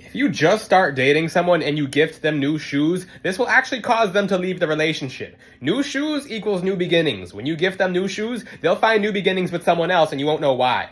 If you just start dating someone and you gift them new shoes, this will actually cause them to leave the relationship. New shoes equals new beginnings. When you gift them new shoes, they'll find new beginnings with someone else and you won't know why.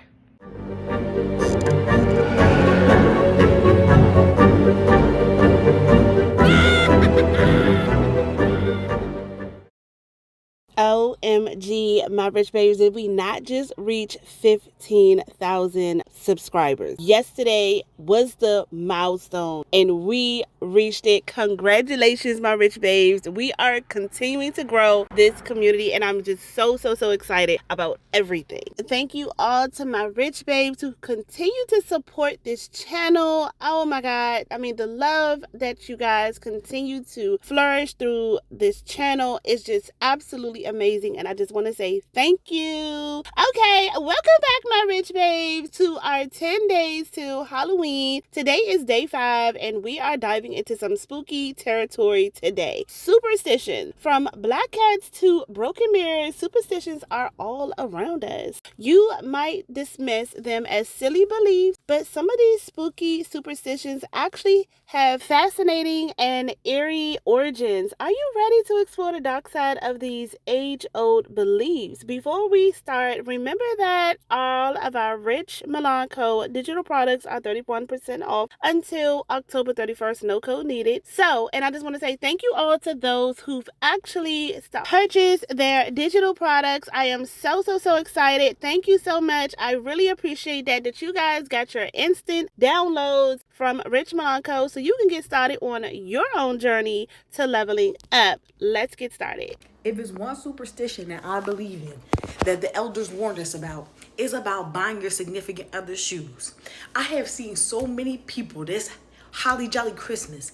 OMG, my Rych Babes, did we not just reach 15,000 subscribers? Yesterday was the milestone and we reached it. Congratulations, my Rych Babes. We are continuing to grow this community and I'm just so excited about everything. Thank you all to my Rych Babes who continue to support this channel. Oh my God. I mean, the love that you guys continue to flourish through this channel is just absolutely amazing, and I just want to say thank you. Okay, welcome back, my Rych Babes, to our 10 days to Halloween. Today is day 5 and we are diving into some spooky territory today. Superstition. From black cats to broken mirrors, superstitions are all around us. You might dismiss them as silly beliefs, but some of these spooky superstitions actually have fascinating and eerie origins. Are you ready to explore the dark side of these age-old beliefs? Before we start, remember that all of our Rych Milan Co digital products are 31% off until October 31st, no code needed. So, and I just want to say thank you all to those who've actually purchased their digital products. I am so excited. Thank you so much. I really appreciate that you guys got your instant downloads from Rych Milan Co so you can get started on your own journey to leveling up. Let's get started. If there's one superstition that I believe in, that the elders warned us about, is about buying your significant other's shoes. I have seen so many people this holly jolly Christmas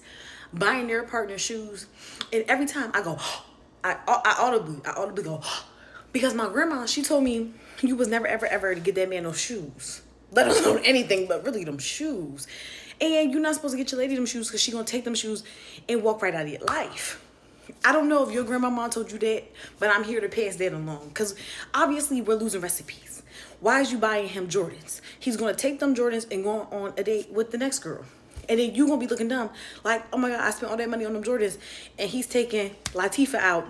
buying their partner shoes, and every time I go, I audibly go, because my grandma, she told me you was never ever to get that man those shoes, let alone anything but really them shoes. And you're not supposed to get your lady them shoes because she gonna take them shoes and walk right out of your life. I don't know if your grandmama told you that, but I'm here to pass that along. Because obviously we're losing recipes. Why is you buying him Jordans? He's going to take them Jordans and go on a date with the next girl. And then you going to be looking dumb. Like, oh my God, I spent all that money on them Jordans. And he's taking Latifah out.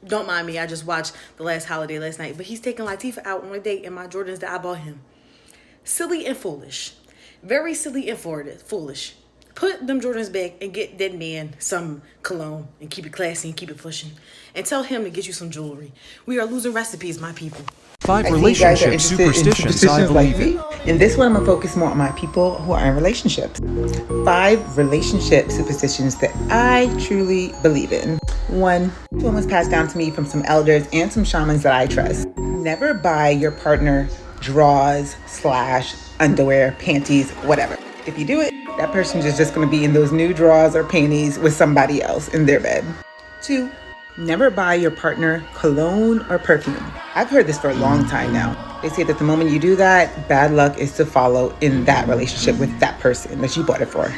Don't mind me, I just watched The Last Holiday last night. But he's taking Latifah out on a date in my Jordans that I bought him. Silly and foolish. Very silly and foolish. Put them Jordans back and get that man some cologne and keep it classy and keep it pushing. And tell him to get you some jewelry. We are losing recipes, my people. 5 relationship superstitions I believe in. In this one, I'm going to focus more on my people who are in relationships. 5 relationship superstitions that I truly believe in. 1 was passed down to me from some elders and some shamans that I trust. Never buy your partner drawers, / underwear, panties, whatever. If you do it, that person is just going to be in those new drawers or panties with somebody else in their bed. 2, never buy your partner cologne or perfume. I've heard this for a long time now. They say that the moment you do that, bad luck is to follow in that relationship with that person that you bought it for.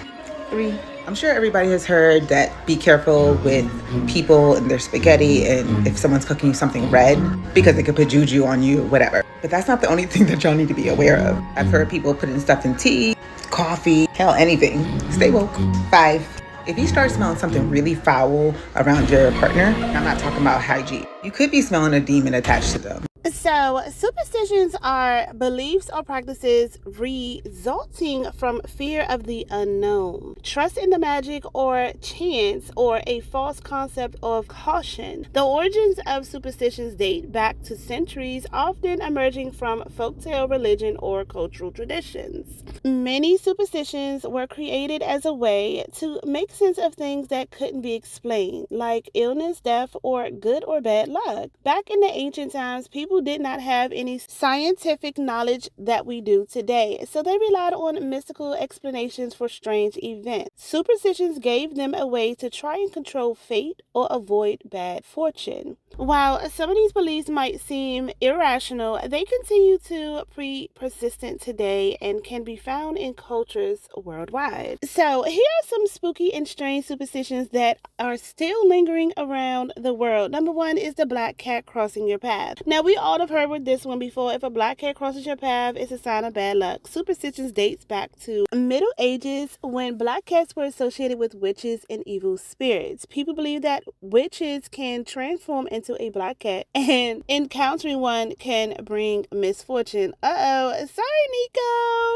3, I'm sure everybody has heard that be careful with people and their spaghetti and if someone's cooking you something red because they could put juju on you, whatever. But that's not the only thing that y'all need to be aware of. I've heard people putting stuff in tea, coffee, hell, anything. Stay woke. 5, if you start smelling something really foul around your partner, I'm not talking about hygiene. You could be smelling a demon attached to them. So, superstitions are beliefs or practices resulting from fear of the unknown, trust in the magic or chance, or a false concept of caution. The origins of superstitions date back to centuries, often emerging from folktale, religion, or cultural traditions. Many superstitions were created as a way to make sense of things that couldn't be explained, like illness, death, or good or bad luck. Back in the ancient times, people did not have any scientific knowledge that we do today, so they relied on mystical explanations for strange events. Superstitions gave them a way to try and control fate or avoid bad fortune. While some of these beliefs might seem irrational, they continue to be persistent today and can be found in cultures worldwide. So here are some spooky and strange superstitions that are still lingering around the world. Number 1 is the black cat crossing your path. Now, we all all have heard with this one before. If a black cat crosses your path, it's a sign of bad luck. Superstitions dates back to Middle Ages when black cats were associated with witches and evil spirits. People believe that witches can transform into a black cat and encountering one can bring misfortune. Sorry, Nico.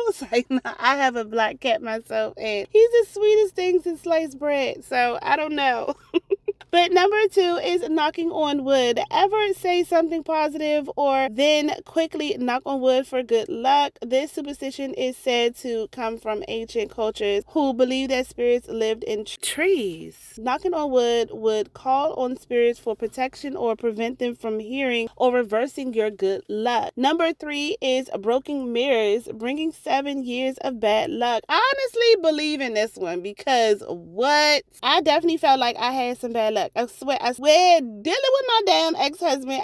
It's like, nah, I have a black cat myself and he's the sweetest thing since sliced bread. So I don't know. But number 2 is knocking on wood. Ever say something positive or then quickly knock on wood for good luck? This superstition is said to come from ancient cultures who believed that spirits lived in trees. Knocking on wood would call on spirits for protection or prevent them from hearing or reversing your good luck. Number 3 is broken mirrors, bringing 7 years of bad luck. I honestly believe in this one because what? I definitely felt like I had some bad luck. I swear, dealing with my damn ex-husband,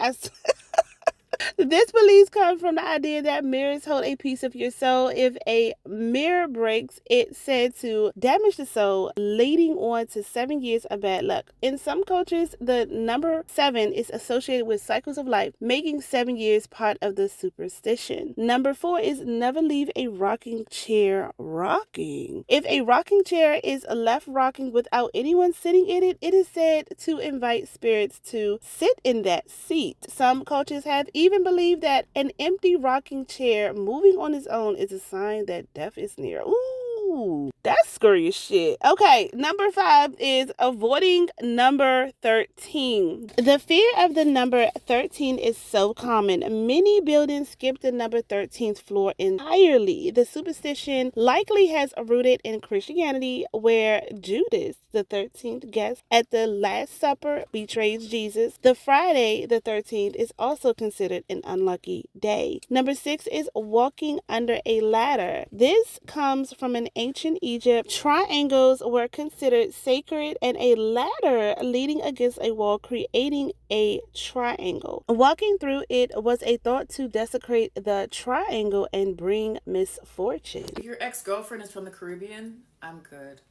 this belief comes from the idea that mirrors hold a piece of your soul. If a mirror breaks, it's said to damage the soul, leading on to 7 years of bad luck. In some cultures, the number 7 is associated with cycles of life, making 7 years part of the superstition. Number 4 is never leave a rocking chair rocking. If a rocking chair is left rocking without anyone sitting in it, it is said to invite spirits to sit in that seat. Some cultures have even believe that an empty rocking chair moving on its own is a sign that death is near. Ooh, that's scary as shit. Okay, number 5 is avoiding number 13. The fear of the number 13 is so common. Many buildings skip the number 13th floor entirely. The superstition likely has rooted in Christianity, where Judas, the 13th guest at the Last Supper, betrays Jesus. The Friday the 13th is also considered an unlucky day. Number 6 is walking under a ladder. This comes from an ancient Egypt. Triangles were considered sacred and a ladder leading against a wall creating a triangle. Walking through it was a thought to desecrate the triangle and bring misfortune. If your ex-girlfriend is from the Caribbean, I'm good.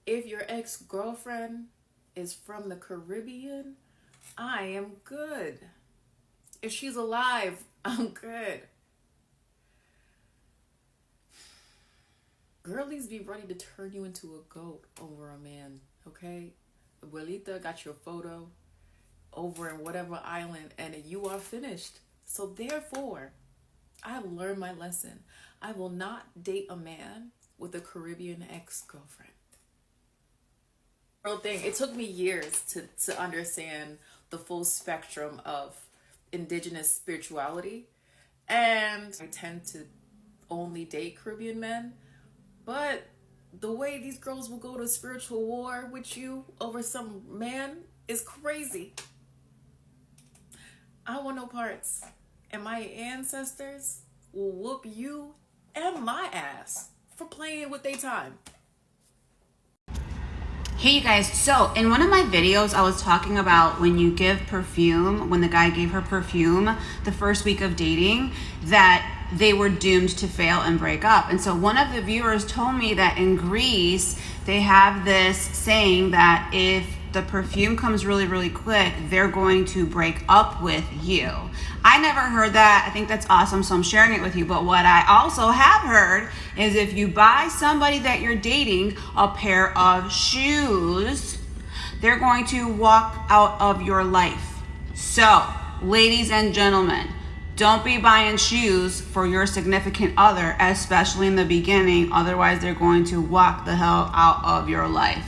If your ex-girlfriend is from the Caribbean, I am good. If she's alive, I'm good. Girlies be ready to turn you into a goat over a man, okay? Abuelita got your photo over in whatever island and you are finished. So therefore, I have learned my lesson. I will not date a man with a Caribbean ex-girlfriend. Real thing, it took me years to understand the full spectrum of indigenous spirituality. And I tend to only date Caribbean men. But the way these girls will go to spiritual war with you over some man is crazy. I want no parts. And my ancestors will whoop you and my ass for playing with their time. Hey you guys, so in one of my videos I was talking about when you give perfume, when the guy gave her perfume the first week of dating, that they were doomed to fail and break up. And so one of the viewers told me that in Greece they have this saying that if the perfume comes really quick, they're going to break up with you. I never heard that. I think that's awesome, so I'm sharing it with you. But what I also have heard is if you buy somebody that you're dating a pair of shoes, they're going to walk out of your life. So, ladies and gentlemen, don't be buying shoes for your significant other, especially in the beginning. Otherwise, they're going to walk the hell out of your life.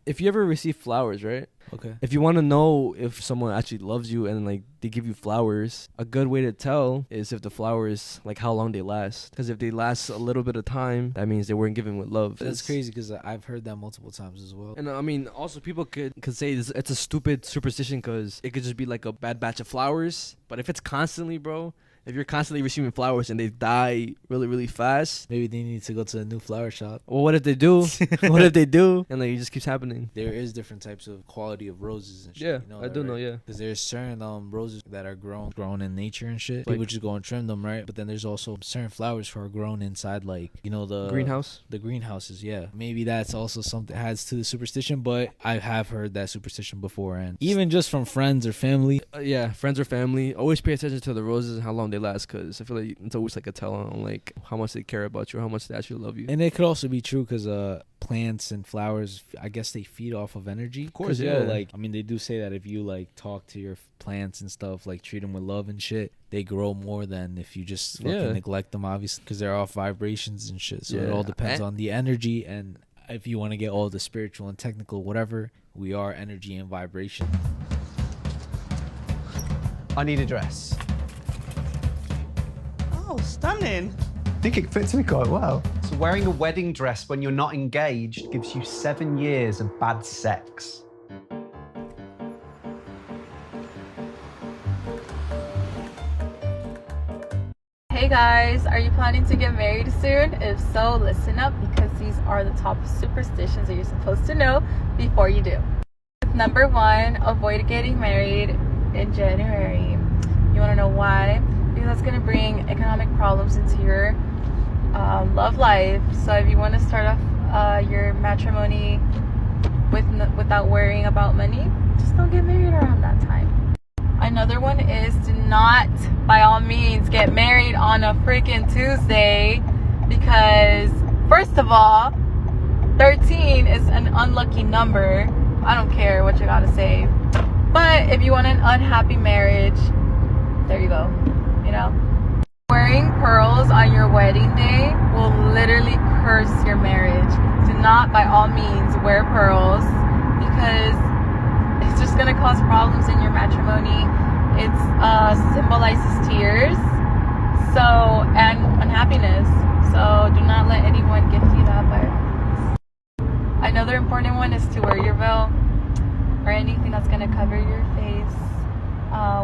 If you ever receive flowers, right? Okay. If you want to know if someone actually loves you and like they give you flowers, a good way to tell is if the flowers, like how long they last. Because if they last a little bit of time, that means they weren't given with love. That's crazy because I've heard that multiple times as well. And I mean, also people could say it's a stupid superstition because it could just be like a bad batch of flowers. But if it's constantly, bro, if you're constantly receiving flowers and they die really, really fast, maybe they need to go to a new flower shop. Well, what if they do? What if they do? And like it just keeps happening. There is different types of quality of roses and shit. Yeah, you know I do right? know. Yeah, because there's certain roses that are grown in nature and shit. People just go and trim them, right? But then there's also certain flowers who are grown inside, like the greenhouse. The greenhouses, yeah. Maybe that's also something that adds to the superstition. But I have heard that superstition before, and even just from friends or family. Yeah, friends or family. Always pay attention to the roses and how long they last, because I feel like it's always like a tell on like how much they care about you, or how much they actually love you. And it could also be true because plants and flowers, I guess they feed off of energy. Of course, yeah. Like, I mean, they do say that if you like talk to your plants and stuff, like treat them with love and shit, they grow more than if you just fucking neglect them, obviously, because they're off vibrations and shit. So it all depends on the energy, and if you want to get all the spiritual and technical, whatever, we are energy and vibration. I need a dress. Oh, stunning. I think it fits me quite well. So wearing a wedding dress when you're not engaged gives you 7 years of bad sex. Hey guys, are you planning to get married soon? If so, listen up, because these are the top superstitions that you're supposed to know before you do. Number 1, avoid getting married in January. You want to know why? Because that's going to bring economic problems into your love life. So if you want to start off your matrimony without worrying about money, just don't get married around that time. Another one is do not, by all means, get married on a freaking Tuesday, because first of all, 13 is an unlucky number. I don't care what you gotta say. But if you want an unhappy marriage, there you go, you know. Wearing pearls on your wedding day will literally curse your marriage. Do not, by all means, wear pearls, because it's just gonna cause problems in your matrimony. It symbolizes tears, and unhappiness. So do not let anyone gift you that. But another important one is to wear your veil, or anything that's gonna cover your face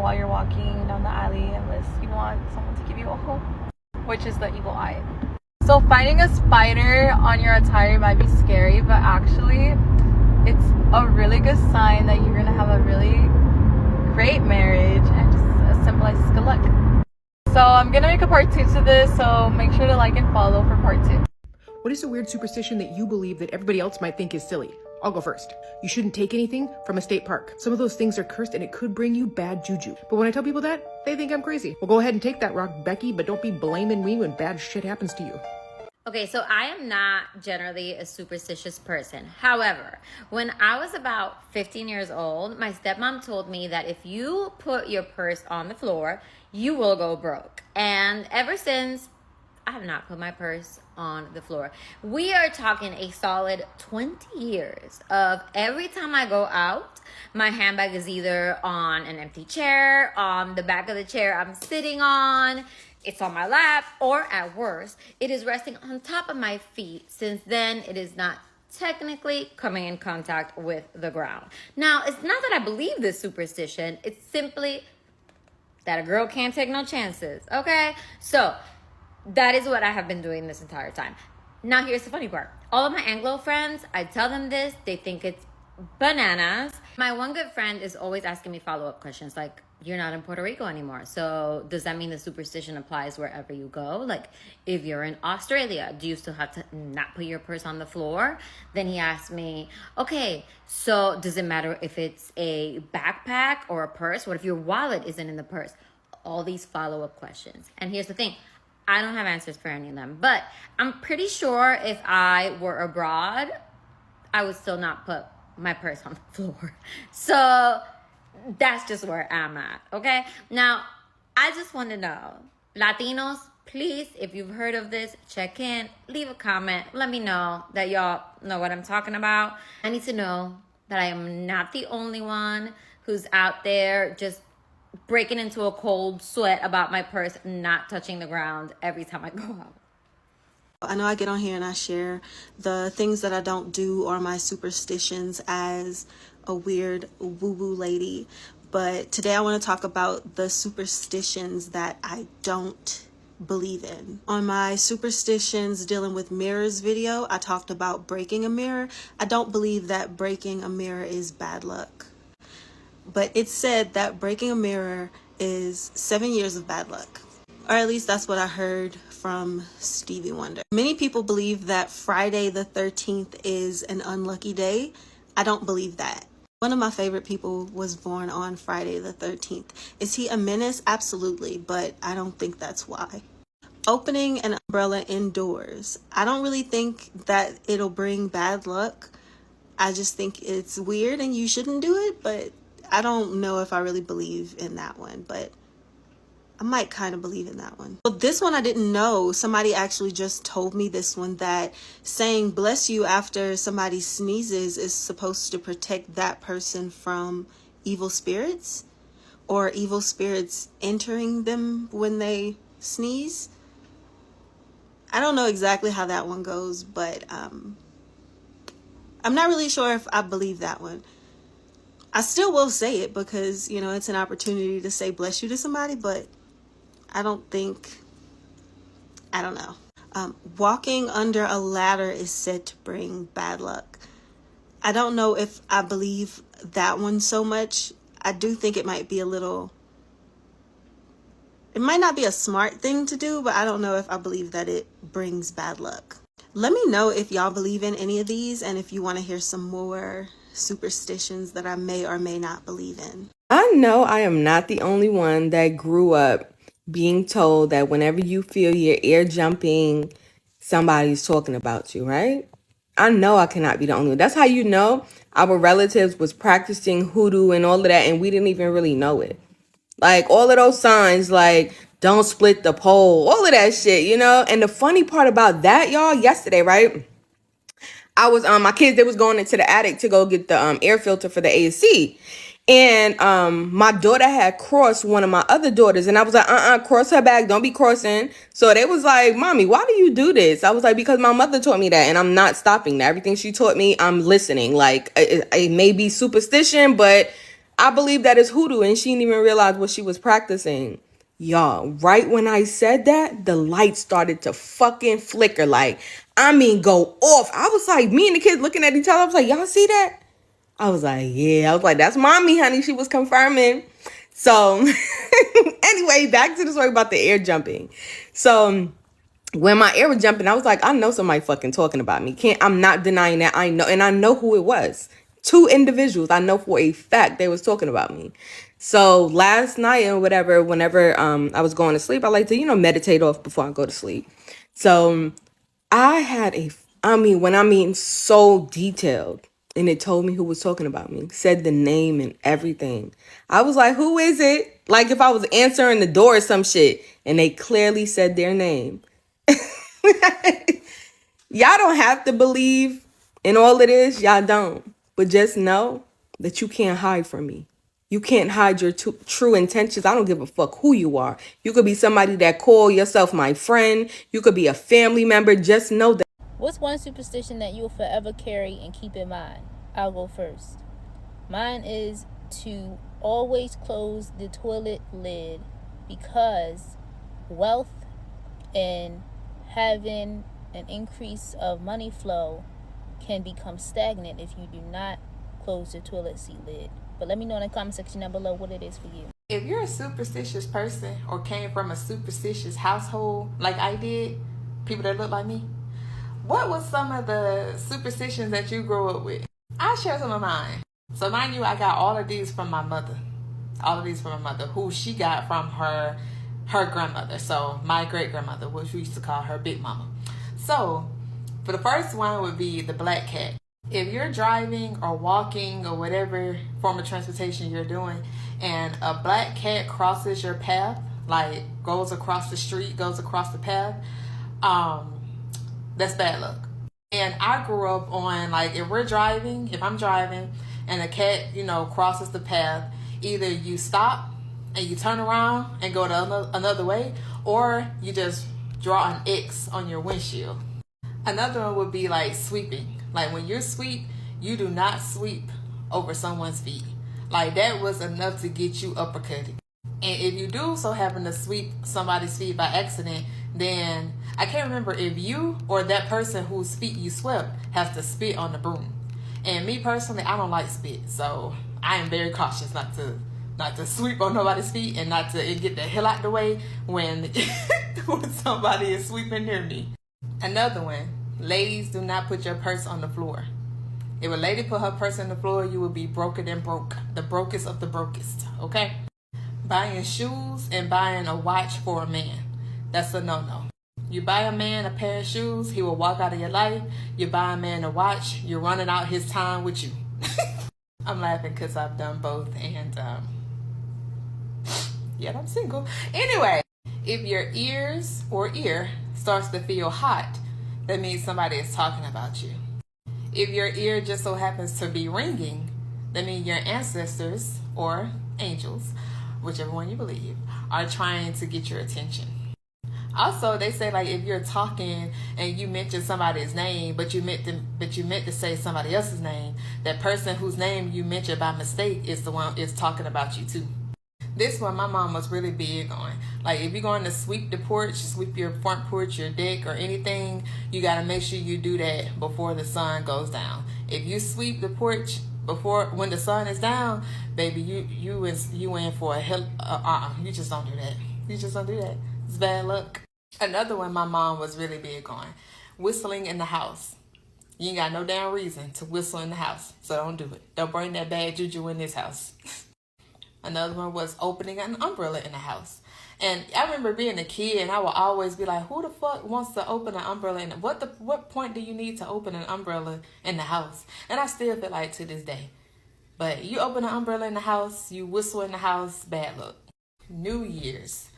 while you're walking down the alley, unless you want someone to give you a hook, which is the evil eye. So finding a spider on your attire might be scary, but actually it's a really good sign that you're gonna have a really great marriage, and just symbolizes good luck. So I'm gonna make a part 2 to this, so make sure to like and follow for part 2. What is a weird superstition that you believe that everybody else might think is silly? I'll go first. You shouldn't take anything from a state park. Some of those things are cursed and it could bring you bad juju. But when I tell people that, they think I'm crazy. Well, go ahead and take that rock, Becky, but don't be blaming me when bad shit happens to you. Okay, so I am not generally a superstitious person. However, when I was about 15 years old, my stepmom told me that if you put your purse on the floor, you will go broke. And ever since, I have not put my purse on the floor. We are talking a solid 20 years of every time I go out, my handbag is either on an empty chair, on the back of the chair I'm sitting on, it's on my lap, or at worst, it is resting on top of my feet. Since then, it is not technically coming in contact with the ground. Now, it's not that I believe this superstition, it's simply that a girl can't take no chances, okay? So, that is what I have been doing this entire time. Now, here's the funny part. All of my Anglo friends, I tell them this, they think it's bananas. My one good friend is always asking me follow-up questions like, you're not in Puerto Rico anymore, so does that mean the superstition applies wherever you go? Like, if you're in Australia, do you still have to not put your purse on the floor? Then he asked me, okay, so does it matter if it's a backpack or a purse? What if your wallet isn't in the purse? All these follow-up questions. And here's the thing. I don't have answers for any of them, but I'm pretty sure if I were abroad, I would still not put my purse on the floor. So that's just where I'm at, okay? Now, I just want to know, Latinos, please, if you've heard of this, check in, leave a comment, let me know that y'all know what I'm talking about. I need to know that I am not the only one who's out there just breaking into a cold sweat about my purse not touching the ground every time I go out. I know I get on here and I share the things that I don't do or my superstitions as a weird woo-woo lady, but today I want to talk about the superstitions that I don't believe in. On my superstitions dealing with mirrors video, I talked about breaking a mirror. I don't believe that breaking a mirror is bad luck, but it's said that breaking a mirror is 7 years of bad luck, or at least that's what I heard from Stevie Wonder. Many people believe that Friday the 13th is an unlucky day. I don't believe that. One of my favorite people was born on Friday the 13th. Is he a menace? Absolutely, but I don't think that's why. Opening an umbrella indoors. I don't really think that it'll bring bad luck. I just think it's weird and you shouldn't do it, but I don't know if I really believe in that one, but I might kind of believe in that one. Well, this one I didn't know. Somebody actually just told me this one, that saying bless you after somebody sneezes is supposed to protect that person from evil spirits, or evil spirits entering them when they sneeze. I don't know exactly how that one goes, but I'm not really sure if I believe that one. I still will say it because, you know, it's an opportunity to say bless you to somebody, but I don't know. Walking under a ladder is said to bring bad luck. I don't know if I believe that one so much. I do think it might be it might not be a smart thing to do, but I don't know if I believe that it brings bad luck. Let me know if y'all believe in any of these and if you want to hear some more superstitions that I may or may not believe in. I know I am not the only one that grew up being told that whenever you feel your ear jumping, somebody's talking about you, right? I know I cannot be the only one. That's how you know our relatives was practicing hoodoo and all of that, and we didn't even really know it. Like, all of those signs, like, don't split the pole, all of that shit, you know? And the funny part about that, y'all, yesterday, right? I was, my kids, they was going into the attic to go get the air filter for the AC. And my daughter had crossed one of my other daughters, and I was like, cross her back, don't be crossing. So they was like, mommy, why do you do this? I was like, because my mother taught me that, and I'm not stopping that. Everything she taught me, I'm listening. Like, it may be superstition, but I believe that it's hoodoo, and she didn't even realize what she was practicing. Y'all, right when I said that, the light started to fucking flicker. Like, I mean, go off. I was like, me and the kids looking at each other, I was like, y'all see that? I was like, yeah. I was like, that's mommy, honey. She was confirming. So anyway, back to the story about the air jumping. So when my air was jumping, I was like, I know somebody fucking talking about me. I'm not denying that. I know, and I know who it was. 2 individuals. I know for a fact they was talking about me. So last night or whatever, whenever I was going to sleep, I like to, you know, meditate off before I go to sleep. So I had when I mean so detailed. And it told me who was talking about me, said the name and everything. I was like, who is it? Like if I was answering the door or some shit. And they clearly said their name. Y'all don't have to believe in all of this. Y'all don't. But just know that you can't hide from me. You can't hide your true intentions. I don't give a fuck who you are. You could be somebody that call yourself my friend. You could be a family member. Just know that. What's one superstition that you'll forever carry and keep in mind? I'll go first. Mine is to always close the toilet lid, because wealth and having an increase of money flow can become stagnant if you do not close the toilet seat lid. But let me know in the comment section down below what it is for you. If you're a superstitious person or came from a superstitious household like I did, people that look like me, what was some of the superstitions that you grew up with? I'll share some of mine. So mind you, I got all of these from my mother. All of these from my mother, who she got from her grandmother. So my great-grandmother, which we used to call her Big Mama. So for the first one would be the black cat. If you're driving or walking or whatever form of transportation you're doing, and a black cat crosses your path, like goes across the street, goes across the path, that's bad luck. And I grew up on, like, if I'm driving and a cat, you know, crosses the path, either you stop and you turn around and go to another way, or you just draw an X on your windshield. Another one would be like sweeping. Like when you sweep, you do not sweep over someone's feet. Like, that was enough to get you uppercutted. And if you do so happen to sweep somebody's feet by accident, then I can't remember if you or that person whose feet you swept has to spit on the broom. And me personally, I don't like spit, so I am very cautious not to sweep on nobody's feet and not to get the hell out the way when when somebody is sweeping near me. Another one, ladies, do not put your purse on the floor. If a lady put her purse on the floor, you will be broken and broke, the brokest of the brokest. Okay. Buying shoes and buying a watch for a man, that's a no-no. You buy a man a pair of shoes, he will walk out of your life. You buy a man a watch, you're running out his time with you. I'm laughing because I've done both, and yet I'm single. Anyway, if your ears or ear starts to feel hot, that means somebody is talking about you. If your ear just so happens to be ringing, that means your ancestors or angels, whichever one you believe, are trying to get your attention. Also, they say, like, if you're talking and you mention somebody's name, but you meant to say somebody else's name, that person whose name you mentioned by mistake is the one is talking about you too. This one my mom was really big on. Like, if you're going to sweep the porch, sweep your front porch, your deck, or anything, you got to make sure you do that before the sun goes down. If you sweep the porch when the sun is down, baby, you in for a hell. You just don't do that. You just don't do that. It's bad luck. Another one my mom was really big on, whistling in the house. You ain't got no damn reason to whistle in the house, so don't do it. Don't bring that bad juju in this house. Another one was opening an umbrella in the house. And I remember being a kid, and I would always be like, who the fuck wants to open an umbrella? What point do you need to open an umbrella in the house? And I still feel like to this day. But you open an umbrella in the house, you whistle in the house, bad luck. New Year's.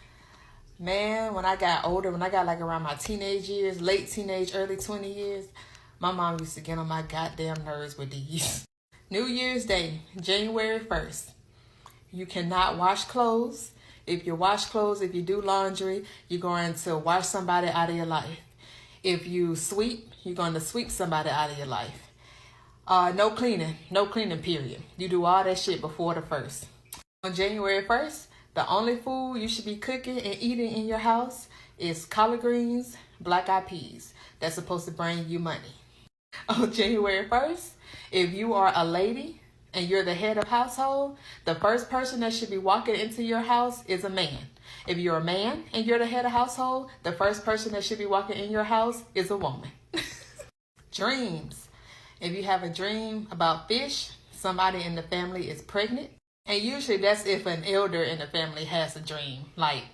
Man, when I got older, when I got like around my teenage years, late teenage, early 20 years, my mom used to get on my goddamn nerves with these. New Year's Day, January 1st. You cannot wash clothes. If you wash clothes, if you do laundry, you're going to wash somebody out of your life. If you sweep, you're going to sweep somebody out of your life. No cleaning period. You do all that shit before the 1st. On January 1st, the only food you should be cooking and eating in your house is collard greens, black-eyed peas. That's supposed to bring you money. On January 1st, if you are a lady and you're the head of household, the first person that should be walking into your house is a man. If you're a man and you're the head of household, the first person that should be walking in your house is a woman. Dreams. If you have a dream about fish, somebody in the family is pregnant. And usually that's if an elder in the family has a dream. Like,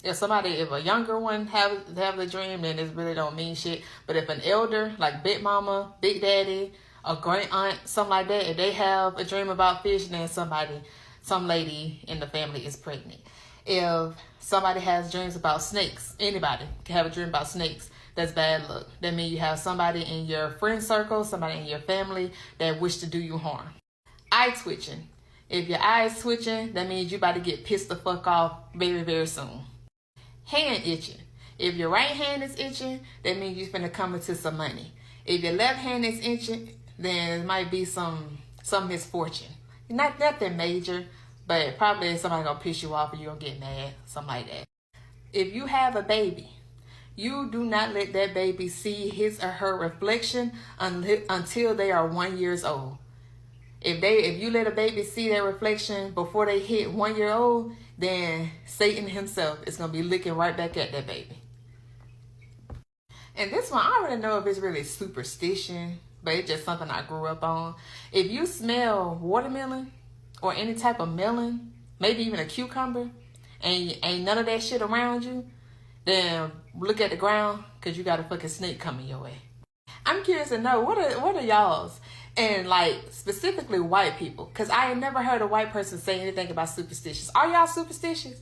if a younger one have the dream, then it really don't mean shit. But if an elder, like Big Mama, Big Daddy, a great aunt, something like that, if they have a dream about fish, then some lady in the family is pregnant. If somebody has dreams about snakes, anybody can have a dream about snakes, that's bad luck. That means you have somebody in your friend circle, somebody in your family that wish to do you harm. Eye twitching. If your eye is twitching, that means you about to get pissed the fuck off very, very soon. Hand itching. If your right hand is itching, that means you're finna come into some money. If your left hand is itching, then it might be some misfortune. Not nothing major, but probably somebody gonna piss you off or you gonna get mad, something like that. If you have a baby, you do not let that baby see his or her reflection until they are 1 year old. If you let a baby see their reflection before they hit 1 year old, then Satan himself is gonna be looking right back at that baby. And this one, I don't really know if it's really superstition, but it's just something I grew up on. If you smell watermelon or any type of melon, maybe even a cucumber, and ain't none of that shit around you, then look at the ground, because you got a fucking snake coming your way. I'm curious to know, what are y'all's? And like specifically white people, because I ain't never heard a white person say anything about superstitions. Are y'all superstitious?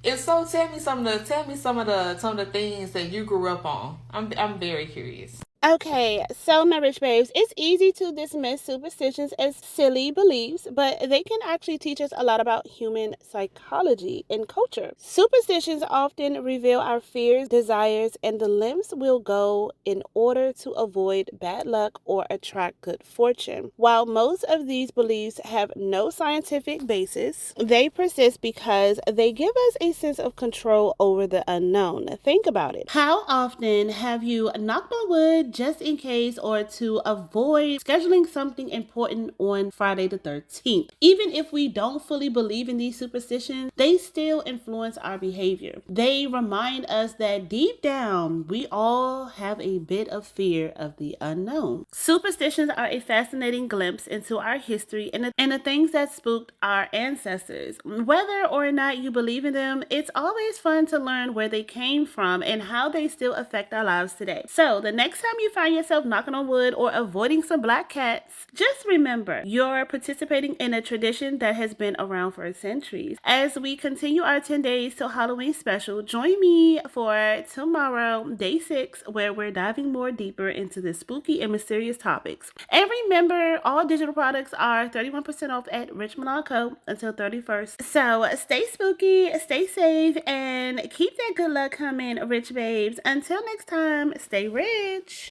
If so, tell me some of the things that you grew up on. I'm very curious. Okay, so my rich babes, it's easy to dismiss superstitions as silly beliefs, but they can actually teach us a lot about human psychology and culture. Superstitions often reveal our fears, desires, and the lengths we'll go in order to avoid bad luck or attract good fortune. While most of these beliefs have no scientific basis, they persist because they give us a sense of control over the unknown. Think about it. How often have you knocked on wood just in case or to avoid scheduling something important on Friday the 13th? Even if we don't fully believe in these superstitions, they still influence our behavior. They remind us that deep down, we all have a bit of fear of the unknown. Superstitions are a fascinating glimpse into our history and the things that spooked our ancestors. Whether or not you believe in them, it's always fun to learn where they came from and how they still affect our lives today. So the next time you find yourself knocking on wood or avoiding some black cats, just remember you're participating in a tradition that has been around for centuries. As we continue our 10 days till Halloween special, join me for tomorrow, day 6, where we're diving more deeper into the spooky and mysterious topics. And remember, all digital products are 31% off at Rych Milan Co until 31st. So stay spooky, stay safe, and keep that good luck coming, rich babes. Until next time, stay rich.